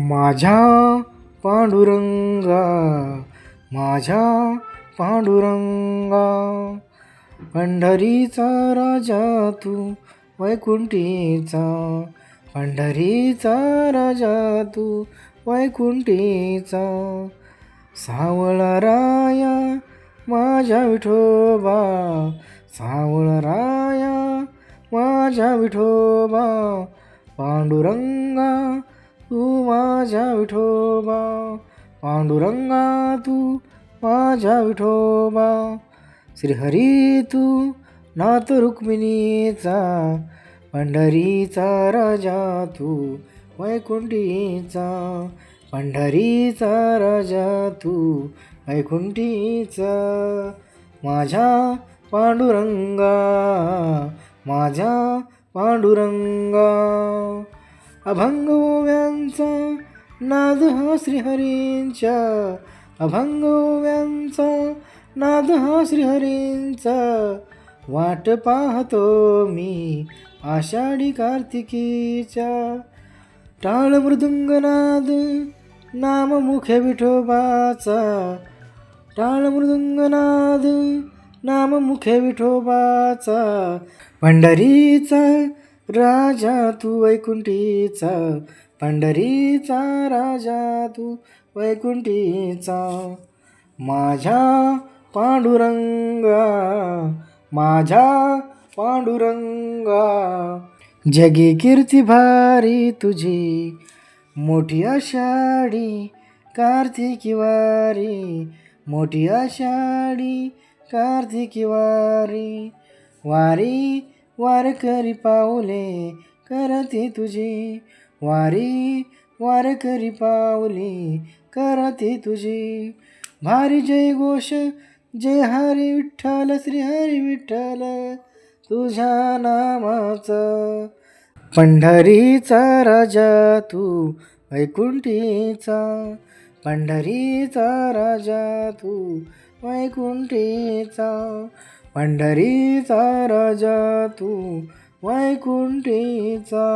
माझ्या पांडुरंगा, माझ्या पांडुरंगा, पंढरीचा राजा तू वैकुंठीचा, पंढरीचा राजा तू वैकुंठीचा, सावळा राया माझ्या विठोबा, सावळा राया माझ्या विठोबा, पांडुरंगा तू माझ्या विठोबा, पांडुरंगा तू माझ्या विठोबा, श्रीहरी तू नाथ रुक्मिणीचा, पंढरीचा राजा तू वैकुंठीचा, पंढरीचा राजा तू वैकुंठीचा, माझ्या पांडुरंगा, माझ्या पांडुरंगा, अभंग ओव्यांचा नाद हा श्रीहरींच्या, अभंग ओव्यांचा नाद हा श्रीहरींचा, वाट पाहतो मी आषाढी कार्तिकीच्या, टाळ मृदुंगनाद नाम मुखे विठोबाचा, टाळ मृदुंगनाद नाम मुखे विठोबाचा, पंढरीचा राजा तू वैकुंठीचा, पंढरीचा राजा तू वैकुंठीचा, माझ्या पांडुरंगा, माझ्या पांडुरंगा, जगी कीर्ती भारी तुझी मोठी आषाढी कार्तिकी वारी, मोठी आषाढी कार्तिकी वारी, वारी वारकरी पाऊले करते तुझी, वारी वारकरी पाऊले करते तुझी, भारी जय घोष जय हरी विठ्ठल श्री हरी विठ्ठल तुझ्या नामाचा, पंढरीचा राजा तू वैकुंठीचा, पंढरीचा राजा तू वैकुंठीचा, पंढरीचा राजा तू वैकुंठीचा.